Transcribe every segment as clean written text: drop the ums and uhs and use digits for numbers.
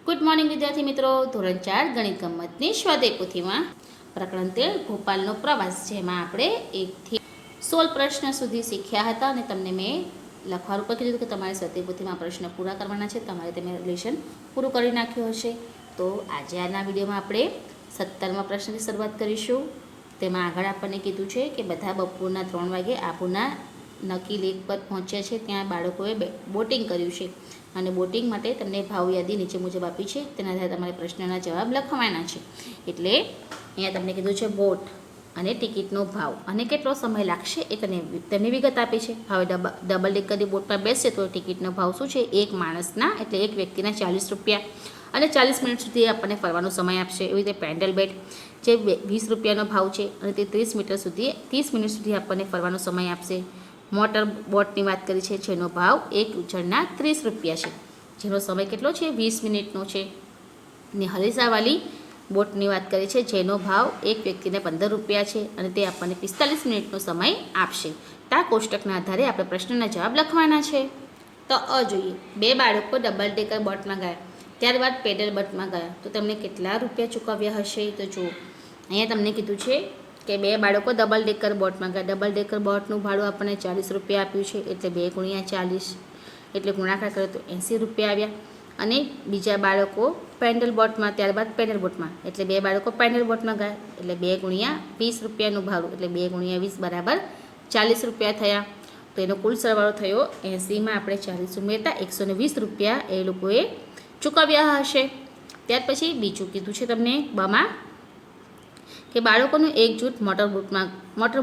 Good morning વિદ્યાર્થી મિત્રો. ધોરણ 4 ગણિત ગમ્મતની સ્વાધ્યાય પોથીમાં પ્રકરણ 13 ભોપાલનો પ્રવાસ, જેમાં આપણે 1 થી 16 પ્રશ્ન સુધી શીખ્યા હતા અને તમને મેં લખવાનું પણ કીધું કે તમારે સ્વાધ્યાય પોથીમાં પ્રશ્ન પૂરા કરવાના છે. તમારે તમે લેશન પૂરું કરી નાખ્યું હશે. તો આજે આના વિડીયોમાં આપણે 17મા પ્રશ્નથી શરૂઆત કરીશું. તેમાં આગળ આપણને કીધું છે કે બધા બપોરના 3 વાગે આબુના નકી લેક પર પહોંચ્યા છે. ત્યાં બાળકોએ બોટિંગ કર્યું છે અને બોટિંગ માટે તમને ભાવ યાદી નીચે મુજબ આપી છે. તેના આધારે તમારે પ્રશ્નના જવાબ લખવાના છે. એટલે અહીંયા તમને કીધું છે બોટ અને ટિકિટનો ભાવ અને કેટલો સમય લાગશે એ તેમની વિગત આપી છે. હવે ડબલ ડેકરની બોટમાં બેસશે તો ટિકિટનો ભાવ શું છે? એક માણસના એટલે એક વ્યક્તિના 40 રૂપિયા અને 40 મિનિટ સુધી આપણને ફરવાનો સમય આપશે. એવી રીતે પેન્ડલ બેટ જે 20 રૂપિયાનો ભાવ છે અને તે 30 મિનિટ સુધી આપણને ફરવાનો સમય આપશે. મોટર બોટની વાત કરી છે જેનો ભાવ એક જણના 30 રૂપિયા છે, જેનો સમય કેટલો છે? 20 મિનિટનો છે. ને હલેસાવાળી બોટની વાત કરી છે જેનો ભાવ એક વ્યક્તિને 15 રૂપિયા છે અને તે આપણને 45 મિનિટનો સમય આપશે. આ કોષ્ટકના આધારે આપણે પ્રશ્નના જવાબ લખવાના છે. તો જોઈએ, 2 બાળકો ડબલ ડેકર બોટમાં ગયા, ત્યારબાદ પેડલ બોટમાં ગયા, તો તેમને કેટલા રૂપિયા ચૂકવ્યા હશે? તો જુઓ, અહીંયા તમને કીધું છે કે 2 બાળકો ડબલ ડેકર બોટમાં ગયા. ડબલ ડેકર બોટનું ભાડું આપણને 40 રૂપિયા આપ્યું છે, એટલે 2 × 40 એટલે ગુણાકાર કરે તો 80 રૂપિયા આવ્યા. અને બીજા બાળકો પેન્ડલ બોટમાં, ત્યારબાદ પેડલ બોટમાં, એટલે 2 બાળકો પેન્ડલ બોટમાં ગયા, એટલે 2 × 20 રૂપિયાનું ભાડું, એટલે 2 × 20 બરાબર 40 રૂપિયા થયા. તો એનો કુલ સરવાળો થયો 80માં આપણે 40 ઉમેરતા 120 રૂપિયા એ લોકોએ ચૂકવ્યા હશે. ત્યાર પછી બીજું કીધું છે તમને બમાં કે બાળકોનું એક જૂથ મોટર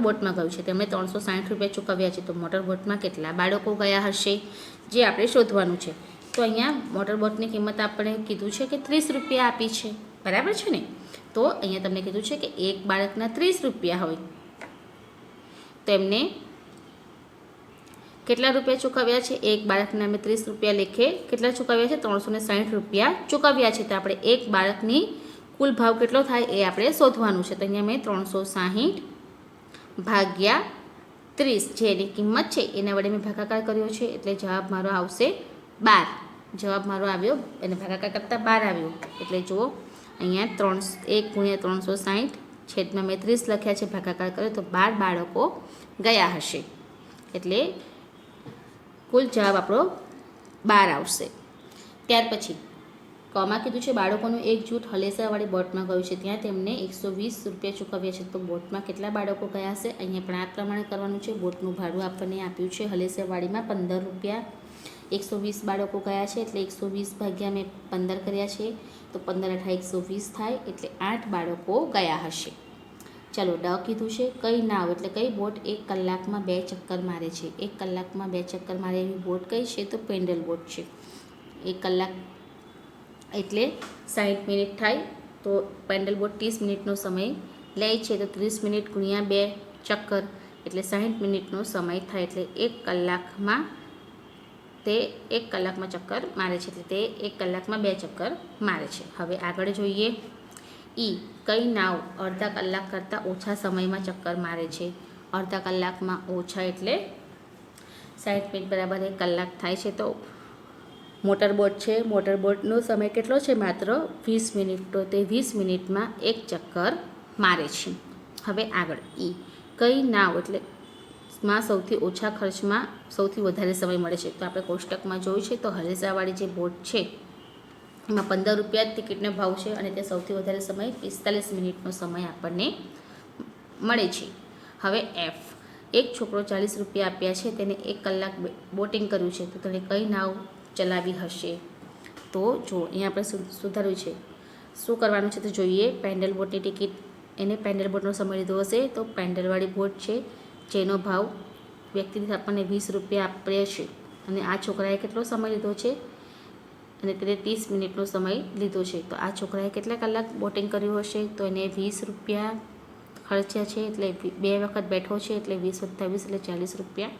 બોટમાં ગયું છે. તેમણે 360 રૂપિયા ચૂકવ્યા છે. તો મોટર બોટમાં કેટલા બાળકો ગયા હશે જે આપણે શોધવાનું છે. તો અહીંયા મોટર બોટની કિંમત આપણે કીધું છે કે 30 રૂપિયા આપી છે, બરાબર છે ને? તો અહીંયા તમને કીધું છે કે એક બાળકના 30 રૂપિયા હોય તો એમને કેટલા રૂપિયા ચૂકવ્યા છે? એક બાળકને અમે 30 રૂપિયા લેખે કેટલા ચૂકવ્યા છે? 360 રૂપિયા ચૂકવ્યા છે. તો આપણે એક બાળકની કુલ ભાવ કેટલો થાય એ આપણે શોધવાનું છે. તો અહીંયા મેં 360 ભાગ્યા 30 જે એની કિંમત છે એના વડે મેં ભાગાકાર કર્યો છે, એટલે જવાબ મારો આવશે 12. જવાબ મારો આવ્યો એને ભાગાકાર કરતાં 12 આવ્યો. એટલે જુઓ, અહીંયા 1 × 360 છેદમાં મેં 30 લખ્યા છે, ભાગાકાર કર્યો તો 12 બાળકો ગયા હશે. એટલે કુલ જવાબ આપણો 12 આવશે. ત્યાર પછી કમાં કીધું છે બાળકોનું એક જૂથ હલેસાવાળી બોટમાં ગયું છે. ત્યાં તેમને 120 રૂપિયા ચૂકવ્યા છે. તો બોટમાં કેટલા બાળકો ગયા હશે? અહીંયા પણ આ પ્રમાણે કરવાનું છે. બોટનું ભાડું આપણને આપ્યું છે હલેસાવાળીમાં 15 રૂપિયા. 120 બાળકો ગયા છે એટલે 120 ભાગ્યા મેં 15 કર્યા છે, તો 15 × 120 થાય, એટલે 8 બાળકો ગયા હશે. ચાલો, ડ કીધું છે કઈ નાવ એટલે કઈ બોટ 1 કલાકમાં 2 ચક્કર મારે છે. 1 કલાકમાં 2 ચક્કર મારે એવી બોટ કઈ છે? તો પેન્ડલ બોટ છે. 1 કલાક એટલે 60 મિનિટ થાય, તો પેન્ડલ બોટ 30 મિનિટનો સમય લે છે. તો 30 મિનિટ × 2 ચક્કર એટલે 60 મિનિટનો સમય થાય, એટલે 1 કલાકમાં તે 1 કલાકમાં ચક્કર મારે છે, એટલે તે 1 કલાકમાં 2 ચક્કર મારે છે. હવે આગળ જોઈએ, કઈ નાવ અડધા કલાક કરતાં ઓછા સમયમાં ચક્કર મારે છે. અડધા કલાકમાં ઓછા એટલે 60 મિનિટ બરાબર 1 કલાક થાય છે. તો મોટર બોટ છે, મોટર બોટનો સમય કેટલો છે? માત્ર 20 મિનિટ. તો તે 20 મિનિટમાં 1 ચક્કર મારે છે. હવે આગળ કઈ નાવ એટલે માં સૌથી ઓછા ખર્ચમાં સૌથી વધારે સમય મળે છે. તો આપણે કોષ્ટકમાં જોયું છે. તો હલેસાવાળી જે બોટ છે એમાં 15 રૂપિયા ટિકિટનો ભાવ છે અને તે સૌથી વધારે સમય 45 મિનિટનો સમય આપણને મળે છે. હવે એફ, એક છોકરો 40 રૂપિયા આપ્યા છે, તેને 1 કલાક બોટિંગ કર્યું છે. તો તેને કઈ નાવ ચલાવી હશે? તો જો અહીંયા આપણે સુધાર્યું છે. શું કરવાનું છે તો જોઈએ, પેન્ડલ બોટની ટિકિટ, એને પેન્ડલ બોટનો સમય લીધો હશે. તો પેન્ડલવાળી બોટ છે જેનો ભાવ વ્યક્તિને આપણને 20 રૂપિયા આપે છે અને આ છોકરાએ કેટલો સમય લીધો છે? અને તેને 30 મિનિટનો સમય લીધો છે. તો આ છોકરાએ કેટલા કલાક બોટિંગ કર્યું હશે? તો એને 20 રૂપિયા ખર્ચ્યા છે, એટલે 2 વખત બેઠો છે, એટલે 20 + 20 એટલે 40 રૂપિયા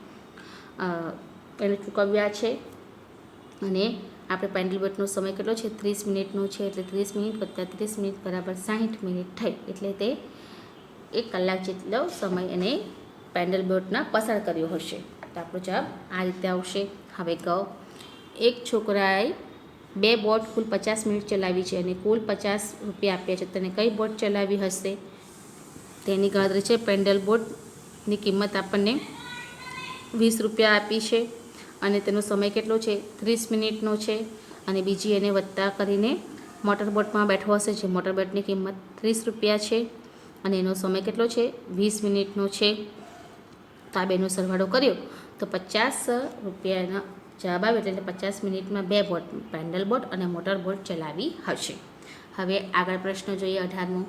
એને ચૂકવ્યા છે. અને આપણે પેન્ડલ બોટનો સમય કેટલો છે? 30 મિનિટનો છે, એટલે 30 મિનિટ + 30 મિનિટ બરાબર 60 મિનિટ થઈ, એટલે તે 1 કલાક જેટલો સમય એને પેન્ડલ બોટના પસાર કર્યો હશે. તો આપણો જવાબ આ રીતે આવશે. હવે એક છોકરાએ બે બોટ કુલ 50 મિનિટ ચલાવી છે અને કુલ 50 રૂપિયા આપ્યા છે. તને કઈ બોટ ચલાવી હશે તેની ગણતરી છે. પેડલ બોટની કિંમત આપણને 20 રૂપિયા આપી છે અને તેનો સમય કેટલો છે 30 મિનિટનો છે. અને બીજી એને વત્તા કરીને મોટર બોટમાં બેઠો હશે, જે મોટર બોટની કિંમત 30 રૂપિયા છે અને એનો સમય કેટલો છે 20 મિનિટનો છે. તો આ બેનો સરવાળો કર્યો તો 50 રૂપિયાનો જવાબ આવે, એટલે 50 મિનિટમાં બે બોટ પેડલ બોટ અને મોટર બોટ ચલાવી હશે. હવે આગળ પ્રશ્ન જોઈએ 18મો.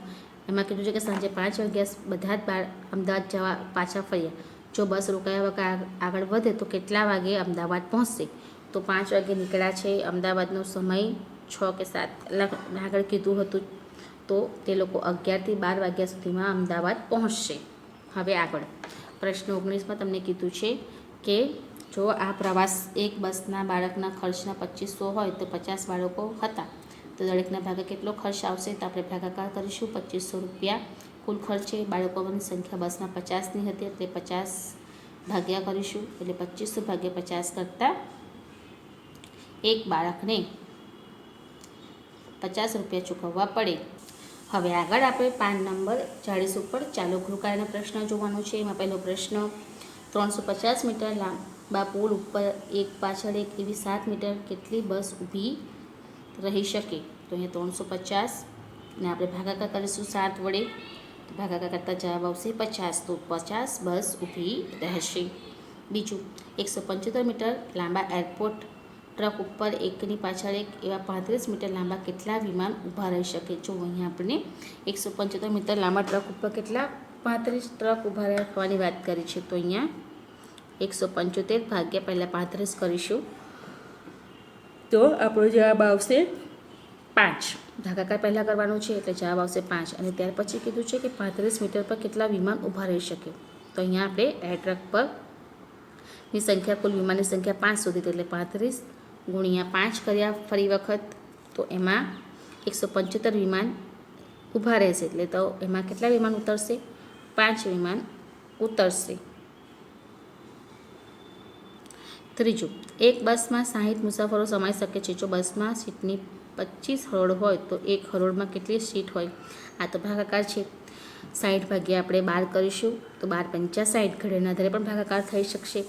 એમાં કીધું છે કે સાંજે 5 વાગ્યા બધા જ અમદાવાદ જવા પાછા ફર્યા. જો બસ રોકાયા વગર આગળ વધે તો કેટલા વાગે અમદાવાદ પહોંચશે? તો 5 વાગે નીકળ્યા છે. અમદાવાદનો સમય 6 કે 7 આગળ કીધું હતું, તો તે લોકો 11 થી 12 વાગ્યા સુધીમાં અમદાવાદ પહોંચશે. હવે આગળ પ્રશ્ન 19માં તમને કીધું છે કે જો આ પ્રવાસ એક બસના બાળકના ખર્ચના 2500 હોય તો 50 બાળકો હતા, તો દરેકના ભાગે કેટલો ખર્ચ આવશે? તો આપણે ભાગાકાર કરીશું. 2500 રૂપિયા કુલ ખર્ચ છે. બાળકોની સંખ્યા બસમાં 50ની હતી, એટલે 50 ભાગ્યા કરીશું. એટલે 2500 ભાગ્યા 50 કરતાં એક બાળકને 50 રૂપિયા ચૂકવવા પડે. હવે આગળ આપણે પાન નંબર 40 ઉપર ચાલુ ગૃહકાર્યના પ્રશ્ન જોવાનો છે. એમાં પહેલો પ્રશ્ન 350 મીટર લાંબા પુલ ઉપર એક પાછળ એક એવી 7 મીટર કેટલી બસ ઊભી રહી શકે? તો અહીંયા 350 ને આપણે ભાગાકાર કરીશું 7 વડે. ભાગાકાર કરતાં જવાબ આવશે 50. તો 50 બસ ઊભી રહેશે. બીજું 175 મીટર લાંબા એરપોર્ટ ટ્રક ઉપર એકની પાછળ એક એવા 35 મીટર લાંબા કેટલા વિમાન ઊભા રહી શકે? જો અહીંયા આપણે 175 મીટર લાંબા ટ્રક ઉપર કેટલા 35 ટ્રક ઊભા રાખવાની વાત કરી છે. તો અહીંયા 175 ભાગ્યા પહેલાં 35 કરીશું, તો આપણો જવાબ આવશે 5. ભાગાકાર પહેલાં કરવાનું છે એટલે જવાબ આવશે 5. અને ત્યાર પછી કીધું છે કે 35 મીટર પર કેટલા વિમાન ઊભા રહી શકે? તો અહીંયા આપણે એર ટ્રક પરની સંખ્યા, કુલ વિમાનની સંખ્યા 5 સુધી, એટલે 35 ગુણ્યા 5 કર્યા ફરી વખત, તો એમાં 175 વિમાન ઊભા રહેશે. એટલે તો એમાં કેટલા વિમાન ઉતરશે? 5 વિમાન ઉતરશે. ત્રીજું, એક બસમાં 60 મુસાફરો સમાઈ શકે છે. જો બસમાં સીટની 25 હરોળ હોય તો એક હરોળમાં કેટલી સીટ હોય? આ તો ભાગાકાર છે. 60 ભાગ્યા આપણે 12 કરીશું, તો 12 × 50 ઘડિયાળના આધારે પણ ભાગાકાર થઈ શકશે.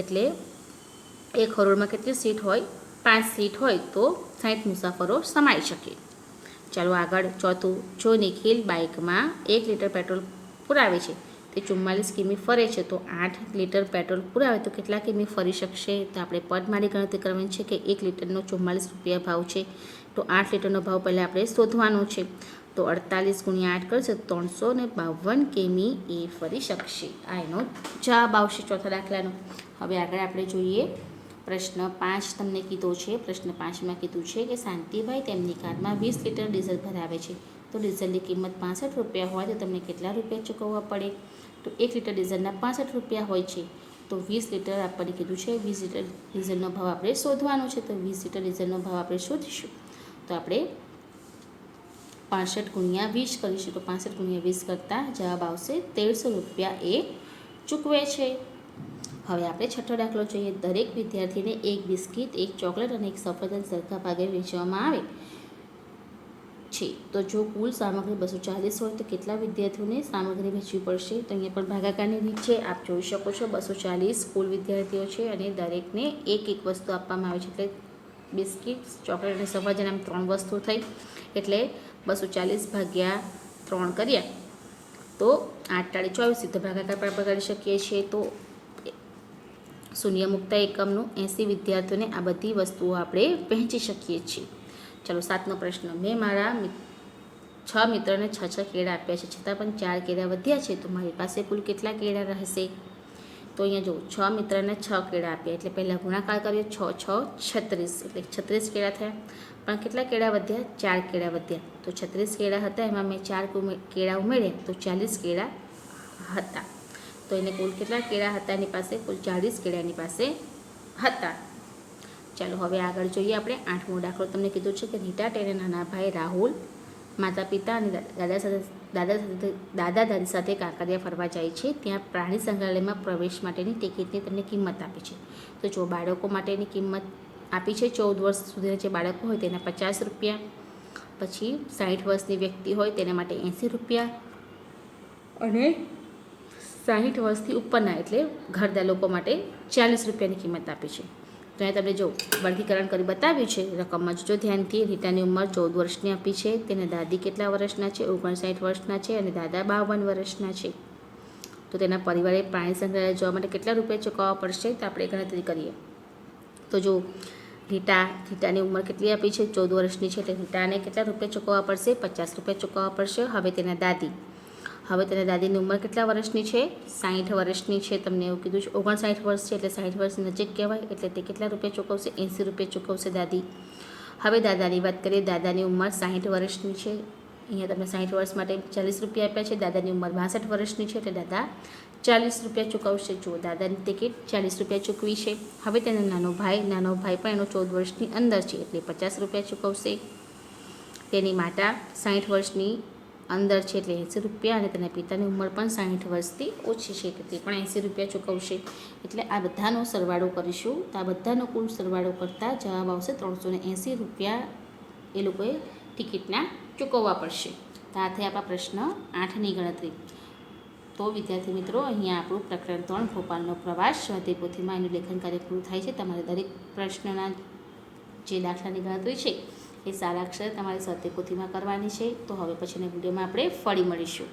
એટલે એક હરોળમાં કેટલી સીટ હોય? 5 સીટ હોય તો 60 મુસાફરો સમાઈ શકે. ચાલો આગળ ચોથું, જો નિખિલ બાઇકમાં 1 લીટર પેટ્રોલ પુરાવે છે, તે 44 કિમી ફરે છે, તો 8 લીટર પેટ્રોલ પુરાવે તો કેટલા કિમી ફરી શકશે? તો આપણે પદમારી ગણતરી કરવાની છે કે 1 લીટરનો 44 રૂપિયા ભાવ છે, તો 8 લીટરનો ભાવ પહેલાં આપણે શોધવાનો છે. તો 48 ગુણ્યા 8 કરશે તો 352 કિમી એ ફરી શકશે. આ એનો જવાબ આવશે ચોથા દાખલાનો. હવે આગળ આપણે જોઈએ પ્રશ્ન 5 તમને કીધો છે. પ્રશ્ન 5માં કીધું છે કે શાંતિભાઈ તેમની કારમાં 20 લીટર ડીઝલ ભરાવે છે, તો ડીઝલની કિંમત 65 રૂપિયા હોય તો તમને કેટલા રૂપિયા ચૂકવવા પડે? તો 1 લીટર ડીઝલના 65 રૂપિયા હોય છે, તો 20 લીટર આપણને કીધું છે 20 લીટર ડીઝલનો ભાવ આપણે શોધવાનો છે. તો 20 લીટર ડીઝલનો ભાવ આપણે શોધીશું, તો આપણે 65 ગુણ્યા 20 કરીશું. તો 65 ગુણ્યા 20 કરતાં જવાબ આવશે 1300 રૂપિયા એ ચૂકવે છે. હવે આપણે છઠ્ઠો દાખલો જોઈએ. દરેક વિદ્યાર્થીને એક બિસ્કિટ, એક ચોકલેટ અને એક સફરજન સરખા ભાગે વેચવામાં આવે છે, તો જો કુલ સામગ્રી 240 હોય તો કેટલા વિદ્યાર્થીઓને સામગ્રી વેચવી પડશે? તો અહીંયા પણ ભાગાકારની રીત છે. આપ જોઈ શકો છો 240 કુલ વિદ્યાર્થીઓ છે અને દરેકને એક એક વસ્તુ આપવામાં આવે છે. એટલે બિસ્કિટ, ચોકલેટ અને સફરજન આમ 3 વસ્તુ થઈ, એટલે 240 ભાગ્યા 3 કર્યા તો 8 × 24 સીધો ભાગાકાર પણ આપણે કરી શકીએ છીએ. તો શૂન્ય મુક્ત એકમનું 80 વિદ્યાર્થીઓને આ બધી વસ્તુઓ આપણે વહેંચી શકીએ છીએ. ચાલો 7મો પ્રશ્ન. મેં મારા 6 મિત્રોને 6 કેળા આપ્યા છે, છતાં પણ 4 કેળા વધ્યા છે, તો મારી પાસે કુલ કેટલા કેળા રહેશે? તો અહીંયા જો 6 મિત્રને 6 કેળા આપ્યા, એટલે પહેલાં ગુણાકાર કરીએ. 6 × 6 36, એટલે 36 કેળા થયા. પણ કેટલા કેળા વધ્યા? 4 કેળા વધ્યા. તો 36 કેળા હતા, એમાં મેં 4 કેળા ઉમેર્યા તો 40 કેળા હતા. તો એને કુલ કેટલા કેળા હતા એની પાસે? કુલ 40 કેળા એની પાસે હતા. ચાલો હવે આગળ જોઈએ આપણે 8મો દાખલો. તમને કીધું છે કે રીટા તેના નાના ભાઈ રાહુલ, માતા પિતા અને દાદા દાદી સાથે કાંકરિયા ફરવા જાય છે. ત્યાં પ્રાણી સંગ્રહાલયમાં પ્રવેશ માટેની ટિકિટની તમને કિંમત આપી છે. તો જો બાળકો માટેની કિંમત આપી છે. 14 વર્ષ સુધીના જે બાળકો હોય તેના 50 રૂપિયા, પછી 60 વર્ષની વ્યક્તિ હોય તેના માટે 80 રૂપિયા, અને 60 વર્ષથી ઉપરના એટલે ઘરડા લોકો માટે 40 રૂપિયાની કિંમત આપી છે. તો અહીંયા તમને જો વર્ગીકરણ કરી બતાવ્યું છે રકમમાં જો ધ્યાનથી. રીટાની ઉંમર 14 વર્ષની આપી છે, તેના દાદી કેટલા વર્ષના છે? 59 વર્ષના છે, અને દાદા 52 વર્ષના છે. તો તેના પરિવારે પ્રાણી સંગ્રહાલય જવા માટે કેટલા રૂપિયા ચૂકવવા પડશે? તો આપણે ગણતરી કરીએ. તો જો રીટાની ઉંમર કેટલી આપી છે? 14 વર્ષની છે, એટલે રીટાને કેટલા રૂપિયા ચૂકવવા પડશે? 50 રૂપિયા ચૂકવવા પડશે. હવે તેના દાદીની ઉંમર કેટલા વર્ષની છે? 60 વર્ષની છે. તમને એવું કીધું છે 59 વર્ષ છે, એટલે 60 વર્ષની નજીક કહેવાય, એટલે તે કેટલા રૂપિયા ચૂકવશે? 80 રૂપિયા ચૂકવશે દાદી. હવે દાદાની વાત કરીએ. દાદાની ઉંમર 60 વર્ષની છે. અહીંયા તમને 60 વર્ષ માટે 40 રૂપિયા આપ્યા છે. દાદાની ઉંમર 62 વર્ષની છે, એટલે દાદા 40 રૂપિયા ચૂકવશે. જુઓ, દાદાની ટિકિટ 40 રૂપિયા ચૂકવી છે. હવે તેનો નાનો ભાઈ પણ એનો 14 વર્ષની અંદર છે, એટલે 50 રૂપિયા ચૂકવશે. તેની માતા 60 વર્ષની અંદર છે, એટલે 80 રૂપિયા, અને તેના પિતાની ઉંમર પણ 60 વર્ષથી ઓછી છે, એટલે તે પણ 80 રૂપિયા ચૂકવશે. એટલે આ બધાનો સરવાળો કરીશું, તો આ બધાનો કુલ સરવાળો કરતાં જવાબ આવશે 380 રૂપિયા એ લોકોએ ટિકિટના ચૂકવવા પડશે. તો આ થઈ આપણા પ્રશ્ન 8ની ગણતરી. તો વિદ્યાર્થી મિત્રો, અહીંયા આપણું પ્રકરણ 3 ભોપાલનો પ્રવાસ સ્વાધ્યાય પોથીમાં એનું લેખન કાર્ય પૂરું થાય છે. તમારે દરેક પ્રશ્નના જે દાખલાની ગણતરી છે એ સારા અક્ષરે તમારે સ્વાધ્યાય પોથીમાં કરવાની છે. તો હવે પછીના વિડીયોમાં આપણે ફરી મળીશું.